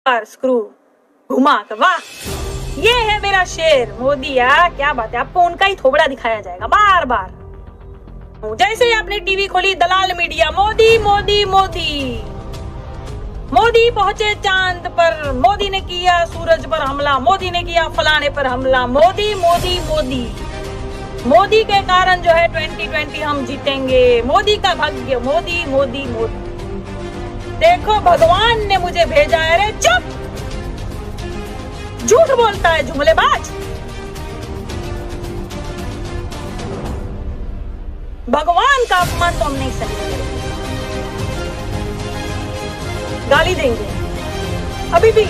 बार screw घुमा कर, वाह ये है मेरा शेर मोदी यार, क्या बात है। आपको उनका ही थोबड़ा दिखाया जाएगा बार बार। जैसे ही आपने टीवी खोली दलाल मीडिया, मोदी मोदी मोदी, मोदी पहुंचे चांद पर, मोदी ने किया सूरज पर हमला, मोदी ने किया फलाने पर हमला, मोदी मोदी मोदी, मोदी के कारण जो है 2020 हम जीतेंगे, मोदी का भाग्य, मोदी मोदी मोदी, देखो भगवान ने मुझे भेजा है। अरे चुप, झूठ बोलता है जुमलेबाज। भगवान का अपमान तो हम नहीं सहेंगे, गाली देंगे।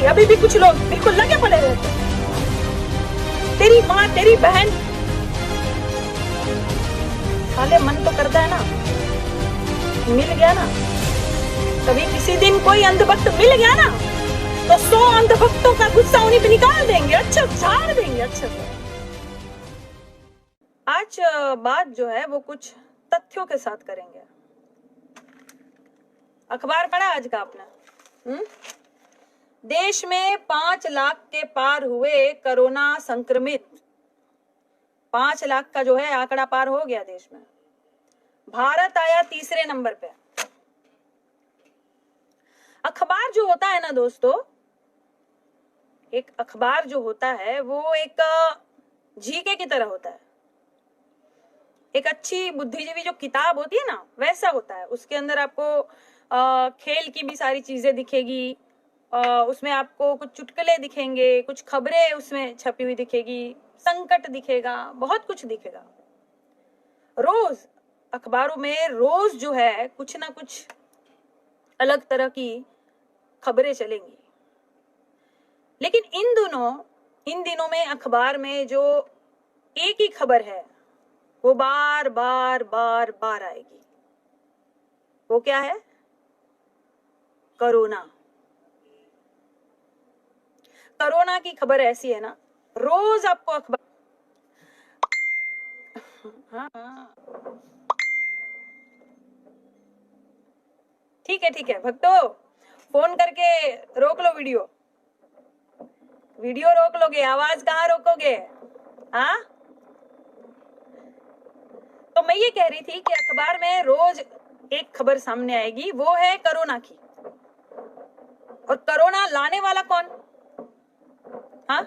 अभी भी कुछ लोग बिल्कुल लगे पड़े रहते हैं। तेरी माँ तेरी बहन, साले मन तो करता है ना, मिल गया ना, कभी किसी दिन कोई अंधभक्त मिल गया ना तो 100 अंधभक्तों का गुस्सा उन्हीं पे निकाल देंगे, अच्छा झाड़ देंगे अच्छे से। आज बात जो है वो कुछ तथ्यों के साथ करेंगे। अखबार पढ़ा आज का आपने? देश में 5 लाख के पार हुए कोरोना संक्रमित, 5 लाख का जो है आंकड़ा पार हो गया देश में। भारत आया तीसरे नंबर पे। अखबार जो होता है ना दोस्तों, एक अखबार जो होता है वो एक जीके की तरह होता है। एक अच्छी बुद्धिजीवी जो किताब होती है ना, वैसा होता है। उसके अंदर आपको खेल की भी सारी चीजें दिखेगी, उसमें आपको कुछ चुटकुले दिखेंगे, कुछ खबरें उसमें छपी हुई दिखेगी, संकट दिखेगा, बहुत कुछ दिखेगा। रोज अखबारों में रोज जो है कुछ ना कुछ अलग तरह की खबरें चलेंगी। लेकिन इन दिनों में अखबार में जो एक ही खबर है वो बार बार बार बार आएगी। वो क्या है? कोरोना। कोरोना की खबर ऐसी है ना, रोज आपको अखबार, हाँ ठीक है भक्तों, फोन करके रोक लो, वीडियो रोक लोगे, आवाज कहाँ रोकोगे? हाँ, तो मैं ये कह रही थी कि अखबार में रोज एक खबर सामने आएगी, वो है कोरोना की। और कोरोना लाने वाला कौन? हाँ,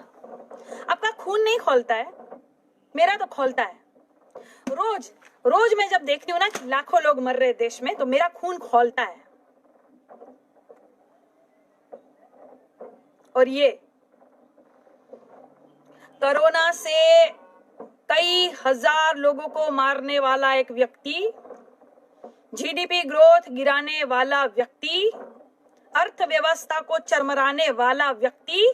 आपका खून नहीं खौलता है, मेरा तो खौलता है। रोज मैं जब देखती हूँ ना कि लाखों लोग मर रहे देश में, तो मेरा खून खौलता है। और ये कोरोना से कई हजार लोगों को मारने वाला एक व्यक्ति, जीडीपी ग्रोथ गिराने वाला व्यक्ति, अर्थव्यवस्था को चरमराने वाला व्यक्ति,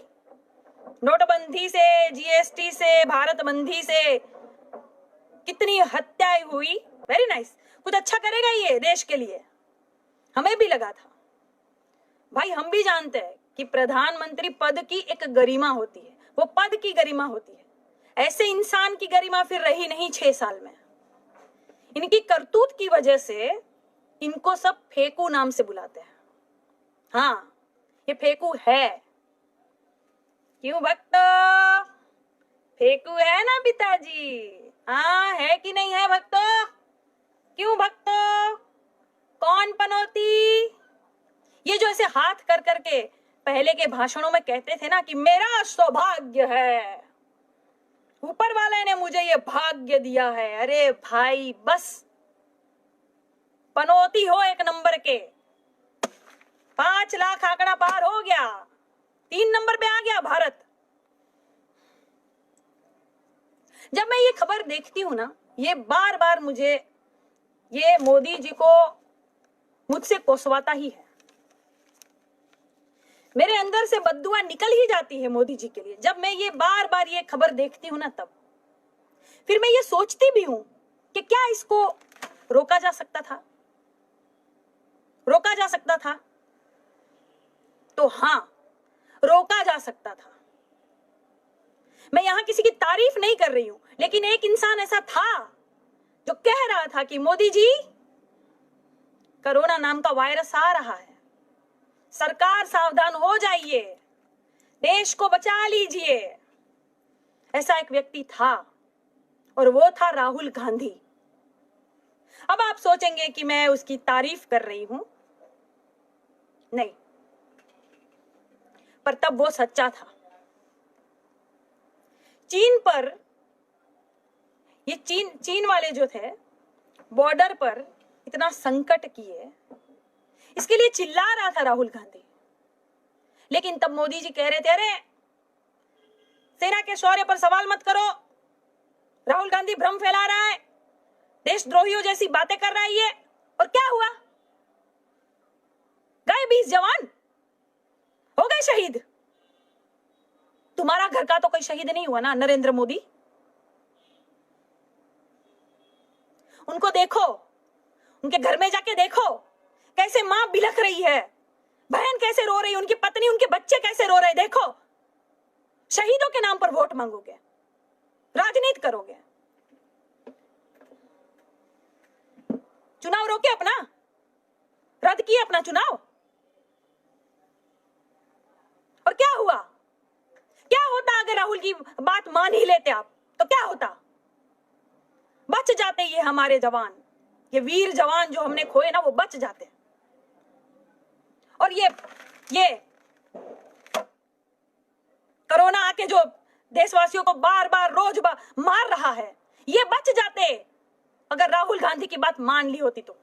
नोटबंदी से, जीएसटी से, भारत बंदी से कितनी हत्याएं हुई। वेरी नाइस, कुछ अच्छा करेगा ये देश के लिए, हमें भी लगा था भाई। हम भी जानते हैं कि प्रधानमंत्री पद की एक गरिमा होती है, वो पद की गरिमा होती है। ऐसे इंसान की गरिमा फिर रही नहीं 6 साल में। इनकी करतूत की वजह से इनको सब फेकू नाम से बुलाते हैं। हाँ, ये फेकू है। क्यों भक्तों, फेकू है ना पिताजी? हाँ, है कि नहीं है भक्तों? क्यों भक्तों? कौन पनौती? ये जो ऐसे हाथ कर करके पहले के भाषणों में कहते थे ना कि मेरा सौभाग्य है, ऊपर वाले ने मुझे ये भाग्य दिया है। अरे भाई बस, पनौती हो एक नंबर के। 5 लाख आंकड़ा पार हो गया, 3 नंबर पे आ गया भारत। जब मैं ये खबर देखती हूं ना, ये बार बार मुझे ये मोदी जी को मुझसे कोसवाता ही है। मेरे अंदर से बद्दुआ निकल ही जाती है मोदी जी के लिए जब मैं ये बार बार ये खबर देखती हूं ना। तब फिर मैं ये सोचती भी हूं कि क्या इसको रोका जा सकता था? रोका जा सकता था? तो हाँ, रोका जा सकता था। मैं यहां किसी की तारीफ नहीं कर रही हूं, लेकिन एक इंसान ऐसा था जो कह रहा था कि मोदी जी, कोरोना नाम का वायरस आ रहा है, सरकार सावधान हो जाइए। देश को बचा लीजिए, ऐसा एक व्यक्ति था और वो था राहुल गांधी। अब आप सोचेंगे कि मैं उसकी तारीफ कर रही हूं, नहीं, पर तब वो सच्चा था। चीन पर, ये चीन वाले जो थे बॉर्डर पर इतना संकट किए, इसके लिए चिल्ला रहा था राहुल गांधी। लेकिन तब मोदी जी कह रहे थे, अरे सेना के शौर्य पर सवाल मत करो, राहुल गांधी भ्रम फैला रहा है, देशद्रोहियों जैसी बातें कर रहा है ये। और क्या हुआ? गए 20 जवान, हो गए शहीद। तुम्हारा घर का तो कोई शहीद नहीं हुआ ना, नरेंद्र मोदी। उनको देखो, उनके घर में जाके देखो कैसे मां बिलख रही है, बहन कैसे रो रही है, उनकी पत्नी, उनके बच्चे कैसे रो रहे। देखो, शहीदों के नाम पर वोट मांगोगे, राजनीति करोगे। चुनाव रोके अपना, रद्द किए अपना चुनाव। और क्या हुआ? क्या होता अगर राहुल की बात मान ही लेते आप, तो क्या होता? बच जाते ये हमारे जवान, ये वीर जवान जो हमने खोए ना, वो बच जाते। और ये कोरोना आके जो देशवासियों को बार बार रोज मार रहा है, ये बच जाते अगर राहुल गांधी की बात मान ली होती तो।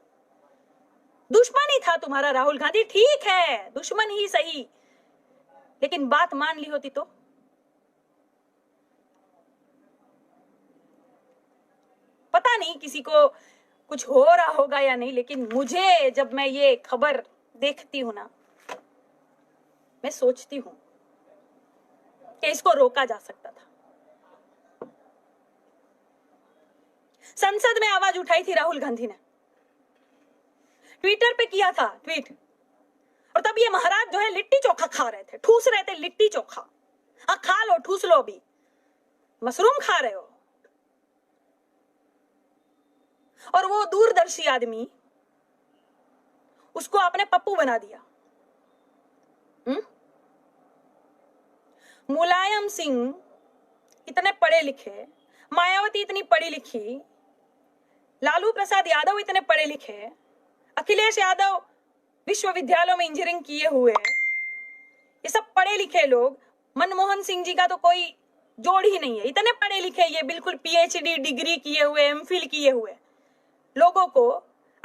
दुश्मन ही था तुम्हारा राहुल गांधी, ठीक है, दुश्मन ही सही, लेकिन बात मान ली होती तो। पता नहीं किसी को कुछ हो रहा होगा या नहीं, लेकिन मुझे जब मैं ये खबर देखती हूं ना, मैं सोचती हूं कि इसको रोका जा सकता था। संसद में आवाज उठाई थी राहुल गांधी ने, ट्विटर पे किया था ट्वीट, और तब ये महाराज जो है लिट्टी चोखा खा रहे थे, ठूस रहे थे लिट्टी चोखा। हाँ, खा लो, ठूस लो, अभी मशरूम खा रहे हो। और वो दूरदर्शी आदमी, उसको आपने पप्पू बना दिया। मुलायम सिंह इतने पढ़े लिखे, मायावती इतनी पढ़ी लिखी, लालू प्रसाद यादव इतने पढ़े लिखे, अखिलेश यादव विश्वविद्यालयों में इंजीनियरिंग किए हुए, ये सब पढ़े लिखे लोग, मनमोहन सिंह जी का तो कोई जोड़ ही नहीं है, इतने पढ़े लिखे, ये बिल्कुल पीएचडी डिग्री किए हुए, एमफिल किए हुए लोगों को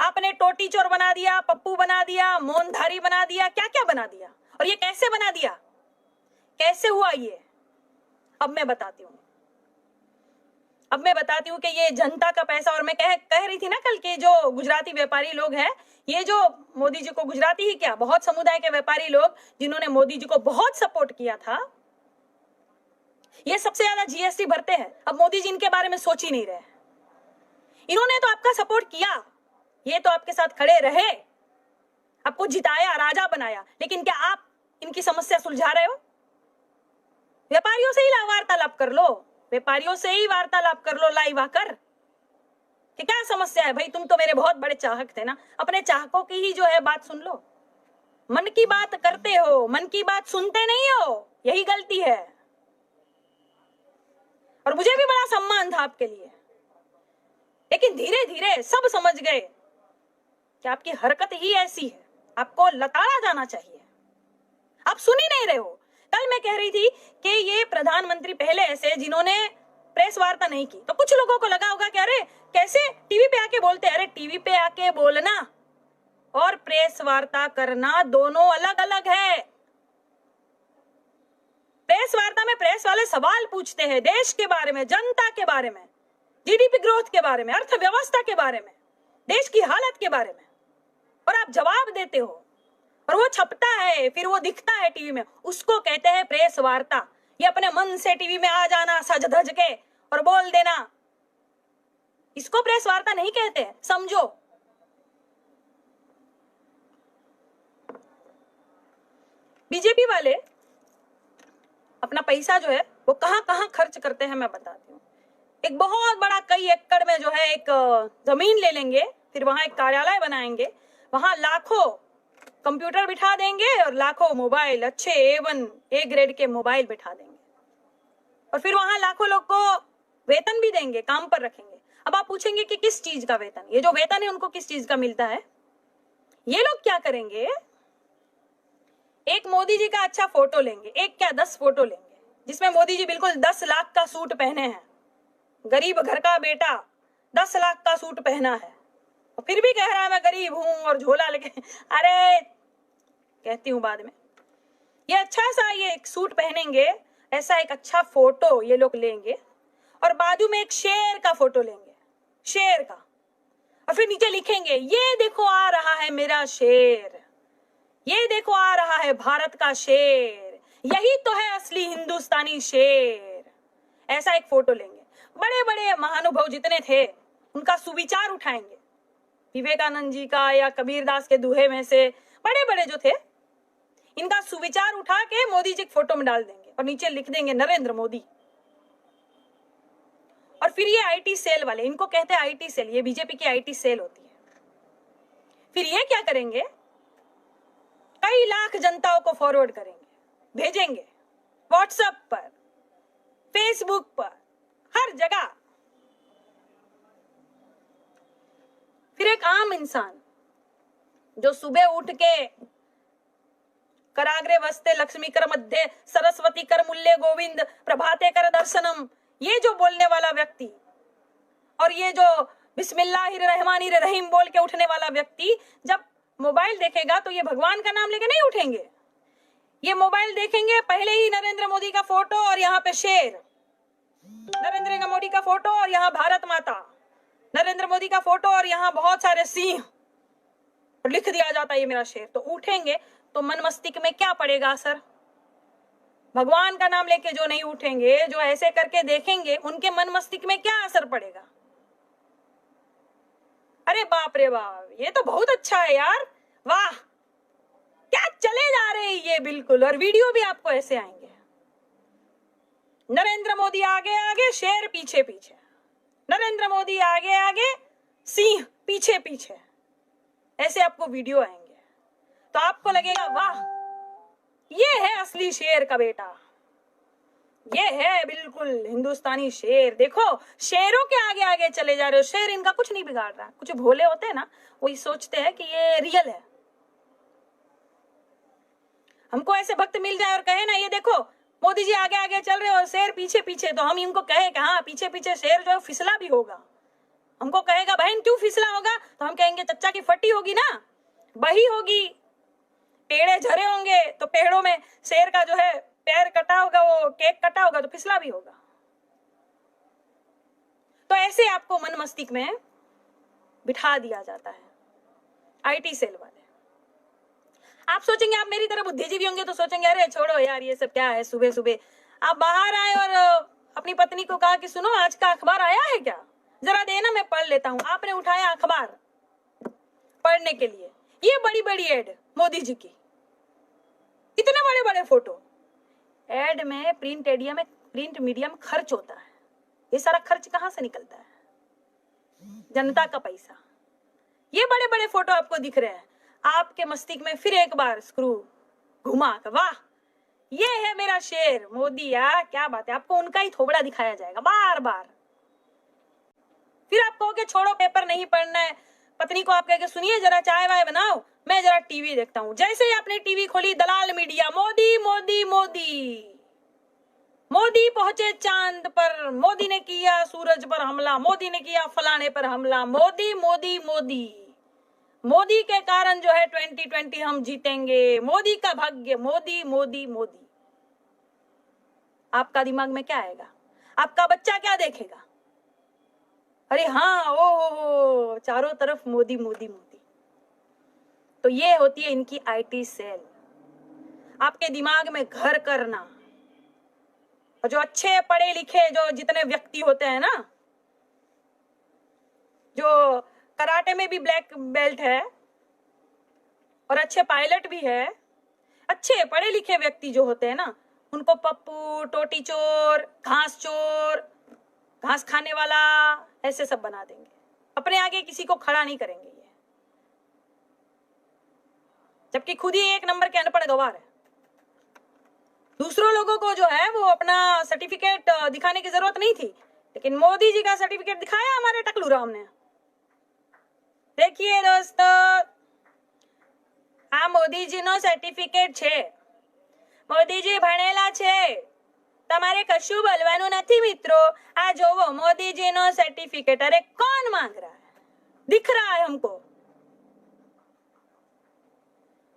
आपने टोटी चोर बना दिया, पप्पू बना दिया, मौनधारी बना दिया, क्या क्या बना दिया। और ये कैसे बना दिया, कैसे हुआ ये? अब मैं बताती हूँ कि ये जनता का पैसा। और मैं कह रही थी ना कल के जो गुजराती व्यापारी लोग हैं, ये जो मोदी जी को, गुजराती ही क्या, बहुत समुदाय के व्यापारी लोग जिन्होंने मोदी जी को बहुत सपोर्ट किया था, ये सबसे ज्यादा जीएसटी भरते हैं। अब मोदी जी इनके बारे में सोच ही नहीं रहे। इन्होंने तो आपका सपोर्ट किया, ये तो आपके साथ खड़े रहे, आपको जिताया, राजा बनाया, लेकिन क्या आप इनकी समस्या सुलझा रहे हो? व्यापारियों से ही वार्तालाप कर लो, व्यापारियों से ही वार्तालाप कर लो लाइव आकर कि क्या समस्या है। भाई, तुम तो मेरे बहुत बड़े चाहक थे ना, अपने चाहकों की ही जो है बात सुन लो। मन की बात करते हो, मन की बात सुनते नहीं हो, यही गलती है। और मुझे भी बड़ा सम्मान था आपके लिए, लेकिन धीरे धीरे सब समझ गए कि आपकी हरकत ही ऐसी है, आपको लताड़ा जाना चाहिए। आप सुन ही नहीं रहे हो। कल मैं कह रही थी कि ये प्रधानमंत्री पहले ऐसे जिन्होंने प्रेस वार्ता नहीं की, तो कुछ लोगों को लगा होगा कि अरे कैसे टीवी पे आके बोलते हैं। अरे टीवी पे आके बोलना और प्रेस वार्ता करना दोनों अलग अलग है। प्रेस वार्ता में प्रेस वाले सवाल पूछते हैं देश के बारे में, जनता के बारे में, जीडीपी ग्रोथ के बारे में, अर्थव्यवस्था के बारे में, देश की हालत के बारे में, और आप जवाब देते हो और वो छपता है, फिर वो दिखता है टीवी में, उसको कहते हैं प्रेस वार्ता। ये अपने मन से टीवी में आ जाना सज धज के और बोल देना, इसको प्रेस वार्ता नहीं कहते, समझो। बीजेपी वाले अपना पैसा जो है वो कहां कहां खर्च करते हैं मैं बताती हूँ। एक बहुत बड़ा कई एकड़ में जो है एक जमीन ले लेंगे, फिर वहां एक कार्यालय बनाएंगे, वहां लाखों कंप्यूटर बिठा देंगे और लाखों मोबाइल, अच्छे A1 A ग्रेड के मोबाइल बिठा देंगे, और फिर वहां लाखों लोग को वेतन भी देंगे, काम पर रखेंगे। अब आप पूछेंगे कि किस चीज का वेतन, ये जो वेतन है उनको किस चीज का मिलता है? ये लोग क्या करेंगे, एक मोदी जी का अच्छा फोटो लेंगे, एक क्या 10 फोटो लेंगे, जिसमें मोदी जी बिल्कुल 10 लाख का सूट पहने हैं, गरीब घर का बेटा 10 लाख का सूट पहना है, और फिर भी कह रहा है मैं गरीब हूं और झोला लेके। अरे कहती हूं बाद में। ये अच्छा सा ये एक सूट पहनेंगे, ऐसा एक अच्छा फोटो ये लोग लेंगे, और बाजू में एक शेर का फोटो लेंगे, शेर का, और फिर नीचे लिखेंगे ये देखो आ रहा है मेरा शेर, ये देखो आ रहा है भारत का शेर, यही तो है असली हिंदुस्तानी शेर। ऐसा एक फोटो लेंगे। बड़े बड़े महानुभव जितने थे उनका सुविचार उठाएंगे, विवेकानंद जी का या कबीरदास के दोहे में से बड़े बड़े जो थे, इनका सुविचार उठा के मोदी जी की फोटो में डाल देंगे और नीचे लिख देंगे नरेंद्र मोदी। और फिर ये आईटी सेल वाले, इनको कहते हैं आईटी सेल, ये बीजेपी की आईटी सेल होती है। फिर ये क्या करेंगे, कई लाख जनताओं को फॉरवर्ड करेंगे, भेजेंगे व्हाट्सएप पर, फेसबुक पर, हर जगह। फिर एक आम इंसान जो सुबह उठ के कराग्रे वस्ते लक्ष्मी कर मध्य सरस्वती कर मूल्य गोविंद प्रभाते कर दर्शनम, ये जो बोलने वाला व्यक्ति, और ये जो बिस्मिल्लाहिर्रहमानिर्रहीम बोल के उठने वाला व्यक्ति, जब मोबाइल देखेगा तो ये भगवान का नाम लेके नहीं उठेंगे। ये मोबाइल देखेंगे, पहले ही नरेंद्र मोदी का फोटो और यहाँ पे शेर, नरेंद्र मोदी का फोटो और यहाँ भारत माता, नरेंद्र मोदी का फोटो और यहाँ बहुत सारे सिंह, और लिख दिया जाता है ये मेरा शेर। तो उठेंगे तो मन मस्तिष्क में क्या पड़ेगा असर? भगवान का नाम लेके जो नहीं उठेंगे, जो ऐसे करके देखेंगे, उनके मन मस्तिष्क में क्या असर पड़ेगा? अरे बाप रे बाप, ये तो बहुत अच्छा है यार, वाह क्या चले जा रहे हैं ये, बिल्कुल। और वीडियो भी आपको ऐसे आएंगे, नरेंद्र मोदी आगे आगे, शेर पीछे पीछे, नरेंद्र मोदी आगे आगे, सिंह पीछे पीछे, ऐसे आपको वीडियो आएंगे। तो आपको लगेगा वाह ये है असली शेर का बेटा, ये है बिल्कुल हिंदुस्तानी शेर। देखो शेरों के आगे आगे चले जा रहे हो, शेर इनका कुछ नहीं बिगाड़ रहा। कुछ भोले होते हैं ना, वही सोचते हैं कि ये रियल है। हमको ऐसे भक्त मिल जाए और कहे ना ये देखो मोदी जी आगे आगे चल रहे हो और शेर पीछे पीछे, तो हम इनको कहे कि हाँ पीछे पीछे शेर जो है फिसला भी होगा। हमको कहेगा बहन क्यों फिसला होगा, तो हम कहेंगे चच्चा की फटी होगी ना, बही होगी, पेड़े झरे होंगे तो पेड़ों में शेर का जो है पैर कटा होगा, वो केक कटा होगा तो फिसला भी होगा। तो ऐसे आपको मन मस्तिष्क में बिठा दिया जाता है आईटी सेल वाले। आप सोचेंगे, आप मेरी तरह बुद्धिजीवी होंगे तो सोचेंगे अरे छोड़ो यार ये सब क्या है, सुबह सुबह आप बाहर आए और अपनी पत्नी को कहा कि सुनो आज का अखबार आया है क्या, जरा देना मैं पढ़ लेता हूं। आपने उठाया अखबार पढ़ने के लिए, ये बड़ी बड़ी एड मोदी जी की, इतने बड़े बड़े फोटो। एड में प्रिंट मीडिया में खर्च होता है, ये सारा खर्च कहां से निकलता है? जनता का पैसा। ये बड़े बड़े फोटो आपको दिख रहे हैं, आपके मस्तिष्क में फिर एक बार स्क्रू घुमा कर वाह ये है मेरा शेर मोदी, यार क्या बात है। आपको उनका ही थोबड़ा दिखाया जाएगा बार बार। फिर आप कहोगे छोड़ो पेपर नहीं पढ़ना है, पत्नी को आप कहेंगे सुनिए जरा चाय वाय बनाओ, मैं जरा टीवी देखता हूं। जैसे ही आपने टीवी खोली, दलाल मीडिया, मोदी मोदी मोदी, मोदी पहुंचे चांद पर, मोदी ने किया सूरज पर हमला, मोदी ने किया फलाने पर हमला, मोदी मोदी मोदी, मोदी के कारण जो है 2020 हम जीतेंगे, मोदी का भाग्य, मोदी मोदी मोदी। आपका दिमाग में क्या आएगा? आपका बच्चा क्या देखेगा? अरे हाँ ओ चारों तरफ मोदी मोदी मोदी। तो ये होती है इनकी आईटी सेल, आपके दिमाग में घर करना। और जो अच्छे पढ़े लिखे जो जितने व्यक्ति होते हैं ना, जो कराटे में भी ब्लैक बेल्ट है और अच्छे पायलट भी है, अच्छे पढ़े लिखे व्यक्ति जो होते हैं ना, उनको पप्पू, टोटी चोर, घास चोर, घास खाने वाला, ऐसे सब बना देंगे। अपने आगे किसी को खड़ा नहीं करेंगे। ये जबकि खुद ही एक नंबर के अनपढ़ गवार है। दूसरों लोगों को जो है वो अपना सर्टिफिकेट दिखाने की जरूरत नहीं थी, लेकिन मोदी जी का सर्टिफिकेट दिखाया हमारे टकलू राम ने। देखिए दोस्तों, आ मोदीजी नो सर्टिफिकेट छे, મોદીજી ભણેલા છે, તમારે કશું બોલવાનું નથી મિત્રો। આ જોવો મોદીજી નો સર્ટિફિકેટ। अरे कौन मांग रहा है? दिख रहा है हमको।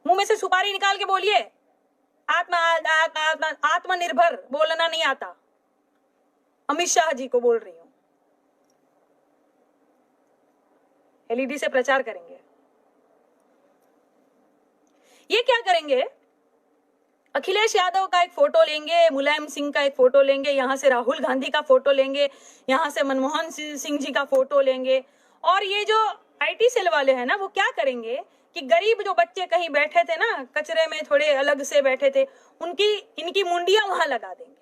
मुंह में से सुपारी निकाल के बोलिए। आत्मनिर्भर बोलना नहीं आता। अमित शाह जी को बोल रही हूं। एलईडी से प्रचार करेंगे। ये क्या करेंगे? अखिलेश यादव का एक फोटो लेंगे, मुलायम सिंह का एक फोटो लेंगे, यहां से राहुल गांधी का फोटो लेंगे, यहां से मनमोहन सिंह जी का फोटो लेंगे, और ये जो आईटी सेल वाले हैं ना, वो क्या करेंगे कि गरीब जो बच्चे कहीं बैठे थे ना, कचरे में थोड़े अलग से बैठे थे, इनकी मुंडियां वहां लगा देंगे।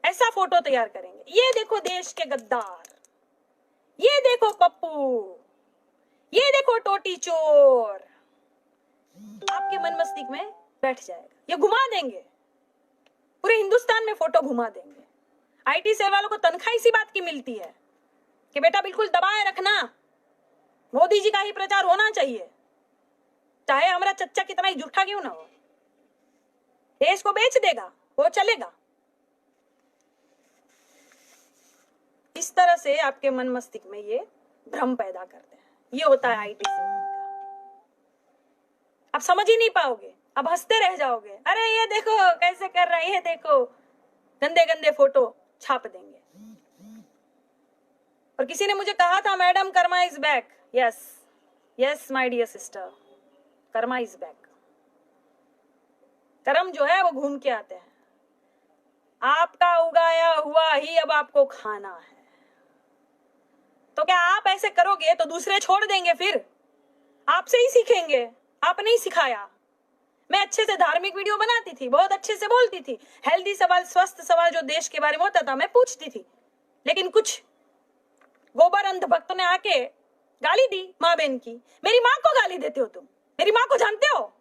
ऐसा फोटो तैयार करेंगे। ये देखो देश के गद्दार, ये देखो पप्पू, ये देखो टोटी चोर। आपके मन मस्तिष्क में बैठ जाएगा। ये घुमा देंगे, पूरे हिंदुस्तान में फोटो घुमा देंगे। आईटी सेल वालों को तनख्वाह इसी बात की मिलती है कि बेटा बिल्कुल दबाए रखना, मोदी जी का ही प्रचार होना चाहिए, चाहे हमारा चच्चा कितना ही झूठा क्यों ना हो। देश को बेच देगा, वो चलेगा। इस तरह से आपके मन मस्तिष्क में ये भ्रम पैदा करते हैं। ये होता है आईटी सेल का। आप समझ ही नहीं पाओगे, अब हंसते रह जाओगे। अरे ये देखो कैसे कर रहा है, ये देखो, गंदे गंदे फोटो छाप देंगे। और किसी ने मुझे कहा था, madam karma is back. Yes yes my dear sister, karma is back. कर्म जो है वो घूम के आते हैं। आपका उगाया हुआ ही अब आपको खाना है। तो क्या आप ऐसे करोगे तो दूसरे छोड़ देंगे? फिर आपसे ही सीखेंगे। आपने ही सिखाया। मैं अच्छे से धार्मिक वीडियो बनाती थी, बहुत अच्छे से बोलती थी, हेल्दी सवाल, स्वस्थ सवाल जो देश के बारे में होता था मैं पूछती थी, लेकिन कुछ गोबर अंध भक्तों ने आके गाली दी माँ बहन की। मेरी माँ को गाली देते हो तुम? मेरी माँ को जानते हो?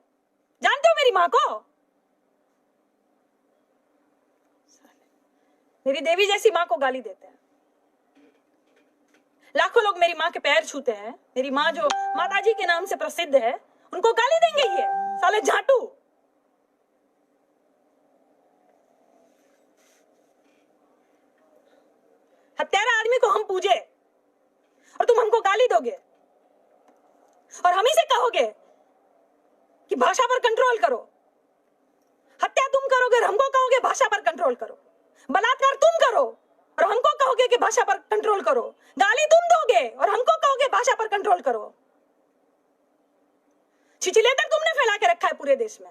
जानते हो मेरी माँ को? मेरी देवी जैसी माँ को गाली देते हैं। लाखों लोग मेरी माँ के पैर छूते हैं। मेरी माँ जो माताजी के नाम से प्रसिद्ध है, उनको गाली देंगे ये साले झाटू। हत्यारा आदमी को हम पूजे और तुम हमको गाली दोगे, और हम ही से कहोगे कि भाषा पर कंट्रोल करो। हत्या तुम करोगे और हमको कहोगे भाषा पर कंट्रोल करो। बलात्कार तुम करो और हमको कहोगे कि भाषा पर कंट्रोल करो। गाली तुम दोगे और हमको कहोगे भाषा पर कंट्रोल करो। छिछिलेतर तुमने फैला के रखा है पूरे देश में।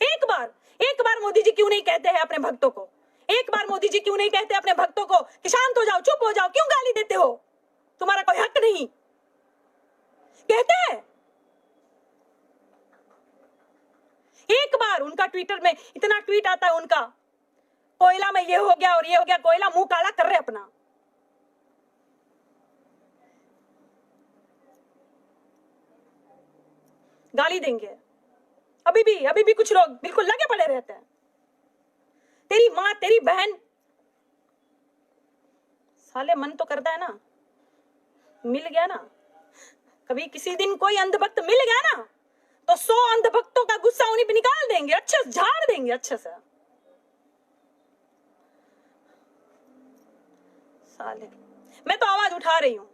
एक बार मोदी जी क्यों नहीं कहते हैं अपने भक्तों को? एक बार मोदी जी क्यों नहीं कहते अपने भक्तों को कि शांत हो जाओ, चुप हो जाओ? क्यों गाली देते हो? तुम्हारा कोई हक नहीं? कहते हैं। एक बार उनका ट्विटर में इतना ट्वीट आता है उनका, कोयला में ये हो गया और ये हो गया, कोयला मुंह काला कर रहे अपना। गाली देंगे। अभी भी कुछ लोग बिल्कुल लगे पड़े रहते हैं। तेरी माँ, तेरी बहन, साले मन तो करता है ना, मिल गया ना, कभी किसी दिन कोई अंधभक्त मिल गया ना, तो 100 अंधभक्तों का गुस्सा उन्हीं पे निकाल देंगे, अच्छे से झाड़ देंगे, अच्छे से। साले, मैं तो आवाज उठा रही हूं।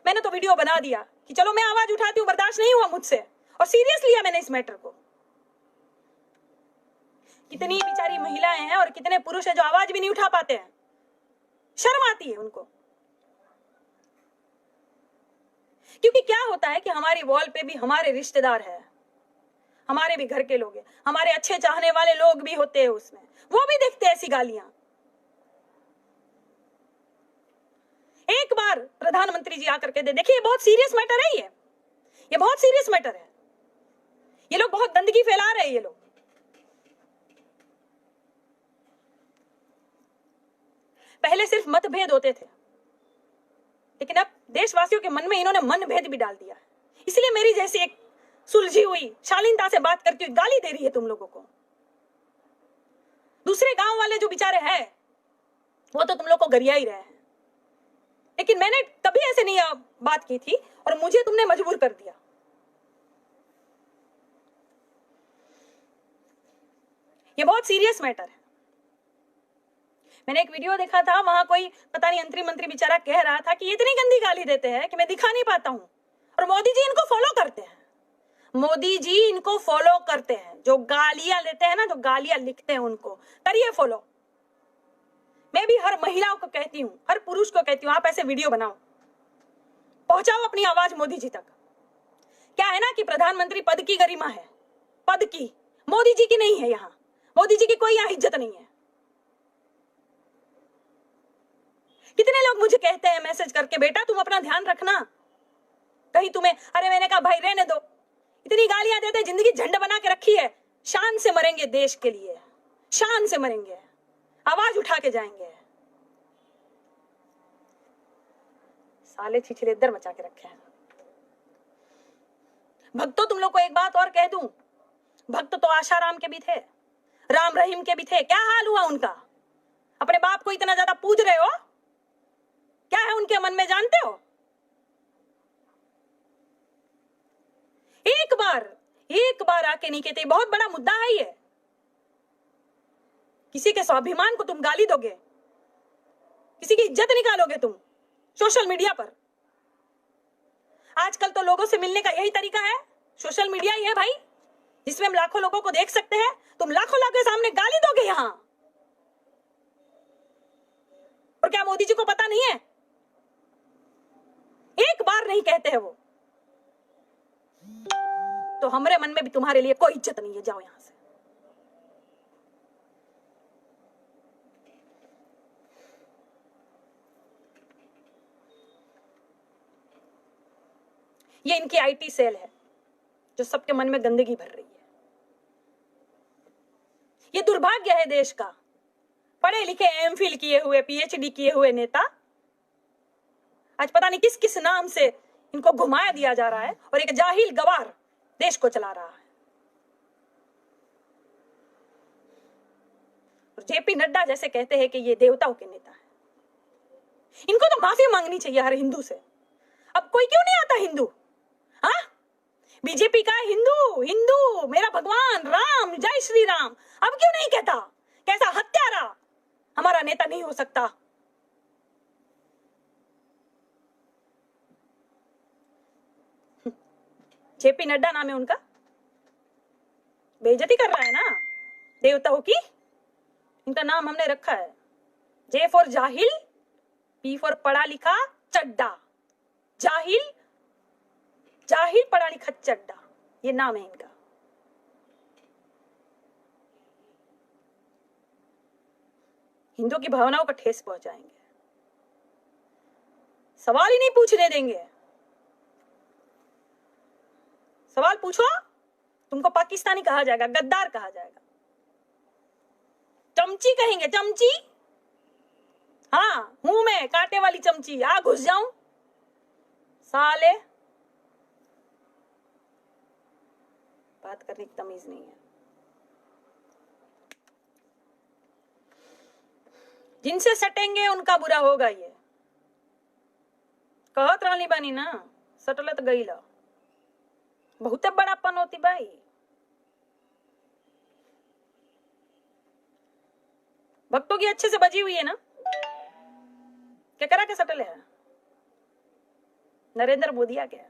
मैंने तो वीडियो बना दिया कि चलो मैं आवाज उठाती हूं, बर्दाश्त नहीं हुआ मुझसे, और सीरियस लिया मैंने इस मैटर को। कितनी बेचारी महिलाएं हैं और कितने पुरुष हैं जो आवाज भी नहीं उठा पाते हैं, शर्म आती है उनको। क्योंकि क्या होता है कि हमारी वॉल पे भी हमारे रिश्तेदार है, हमारे भी घर के लोग हैं, हमारे अच्छे चाहने वाले लोग भी होते हैं उसमें, वो भी देखते हैं ऐसी गालियां। एक बार प्रधानमंत्री जी आकर के देखिए, बहुत सीरियस मैटर है ये बहुत सीरियस मैटर है। ये लोग बहुत गंदगी फैला रहे हैं। ये लोग पहले सिर्फ मतभेद होते थे, लेकिन अब देशवासियों के मन में इन्होंने मन भेद भी डाल दिया है। इसलिए मेरी जैसी एक सुलझी हुई शालीनता से बात करती हुई गाली दे रही है तुम लोगों को। दूसरे गांव वाले जो बेचारे हैं वो तो तुम लोग को गरिया ही रहे हैं, लेकिन मैंने कभी ऐसे नहीं बात की थी और मुझे तुमने मजबूर कर दिया। ये बहुत सीरियस मैटर है। मैंने एक वीडियो देखा था, वहां कोई पता नहीं मंत्री बेचारा कह रहा था कि ये इतनी गंदी गाली देते हैं कि मैं दिखा नहीं पाता हूं, और मोदी जी इनको फॉलो करते हैं। मोदी जी इनको फॉलो करते हैं, जो गालियां देते हैं ना, जो गालियां लिखते हैं, उनको करिए फॉलो। मैं भी हर महिलाओं को कहती हूँ, हर पुरुष को कहती हूँ, आप ऐसे वीडियो बनाओ, पहुंचाओ अपनी आवाज मोदी जी तक। क्या है ना कि प्रधानमंत्री पद की गरिमा है, पद की, मोदी जी की नहीं है। यहाँ मोदी जी की कोई यहाँ इज्जत नहीं है। कितने लोग मुझे कहते हैं मैसेज करके, बेटा तुम अपना ध्यान रखना कहीं तुम्हें, अरे मैंने कहा भाई रहने दो, इतनी गालियां देते, जिंदगी झंड बना के रखी है, शान से मरेंगे देश के लिए, शान से मरेंगे, आवाज उठा के जाएंगे। साले छिछलेदर मचा के रखे हैं। भक्तों तुम लोग को एक बात और कह दूं, भक्त तो आशाराम के भी थे, राम रहीम के भी थे। क्या हाल हुआ उनका? अपने बाप को इतना ज्यादा पूज रहे हो, क्या है उनके मन में जानते हो? एक बार आके नहीं कहते। बहुत बड़ा मुद्दा है ये। किसी के स्वाभिमान को तुम गाली दोगे, किसी की इज्जत निकालोगे तुम सोशल मीडिया पर। आजकल तो लोगों से मिलने का यही तरीका है, सोशल मीडिया ही है भाई, जिसमें हम लाखों लोगों को देख सकते हैं। तुम लाखों के सामने गाली दोगे यहां, और क्या मोदी जी को पता नहीं है? एक बार नहीं कहते हैं वो, तो हमारे मन में भी तुम्हारे लिए कोई इज्जत नहीं है, जाओ यहां से। ये इनकी आईटी सेल है जो सबके मन में गंदगी भर रही है। ये दुर्भाग्य है देश का। पढ़े लिखे, एमफिल किए हुए, पीएचडी किए हुए नेता आज पता नहीं किस किस नाम से इनको घुमाया दिया जा रहा है, और एक जाहिल गवार देश को चला रहा है। और जेपी नड्डा जैसे कहते हैं कि ये देवताओं के नेता है। इनको तो माफी मांगनी चाहिए हर हिंदू से। अब कोई क्यों नहीं आता हिंदू? हाँ, बीजेपी का हिंदू, हिंदू मेरा भगवान राम, जय श्री राम, अब क्यों नहीं कहता? कैसा हत्यारा हमारा नेता नहीं हो सकता? जेपी नड्डा नाम है उनका, बेइज्जती कर रहा है ना देवताओं की। इनका नाम हमने रखा है जे फॉर जाहिल, पी फॉर पढ़ा लिखा चड्डा। जाहिल, जाहिल पढ़ा लिखा चड्डा, ये नाम है इनका। हिंदू की भावनाओं को ठेस पहुंचाएंगे, सवाल ही नहीं पूछने देंगे। सवाल पूछो, तुमको पाकिस्तानी कहा जाएगा, गद्दार कहा जाएगा, चमची कहेंगे, चमची। हाँ, हूं मैं कांटे वाली चमची, आ घुस जाऊं साले। बात करने की तमीज नहीं है। जिनसे सटेंगे उनका बुरा होगा। ये कहत रहनी बानी ना, सटलत गई ला, बहुत बड़ापन होती भाई। भक्तों की अच्छे से बजी हुई है ना, क्या करा के सटल है? नरेंद्र मोदी आ गया।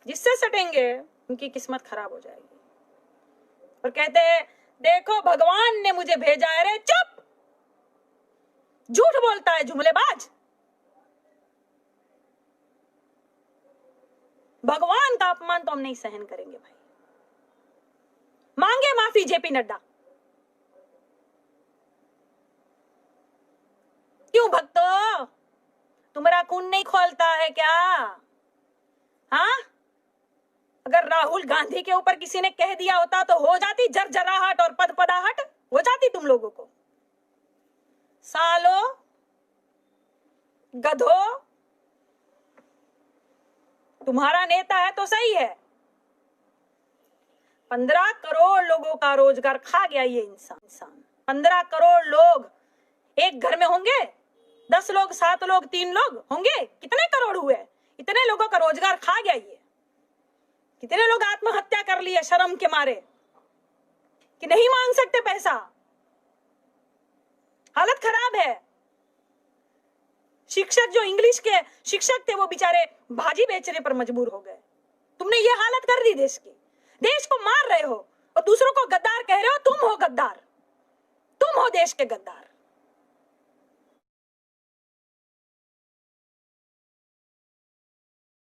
जिससे सटेंगे उनकी किस्मत खराब हो जाएगी। और कहते हैं देखो भगवान ने मुझे भेजा है। रे चुप, झूठ बोलता है जुमलेबाज। भगवान का अपमान तो हम नहीं सहन करेंगे भाई। मांगे माफी जेपी नड्डा। क्यों भक्तों, तुम्हारा खून नहीं खोलता है क्या? हाँ, अगर राहुल गांधी के ऊपर किसी ने कह दिया होता तो हो जाती जरजराहट और पदपदाहट, हो जाती तुम लोगों को। सालो, गधो, तुम्हारा नेता है तो सही है। 15 करोड़ लोगों का रोजगार खा गया ये इंसान। 15 करोड़ लोग एक घर में होंगे, 10 लोग, 7 लोग, 3 लोग होंगे, कितने करोड़ हुए? इतने लोगों का रोजगार खा गया ये। कितने लोग आत्महत्या कर लिए शर्म के मारे कि नहीं मांग सकते पैसा। हालत खराब है। शिक्षक जो इंग्लिश के शिक्षक थे वो बेचारे भाजी बेचने पर मजबूर हो गए। तुमने ये हालत कर दी देश की। देश को मार रहे हो और दूसरों को गद्दार कह रहे हो। तुम हो गद्दार, तुम हो देश के गद्दार।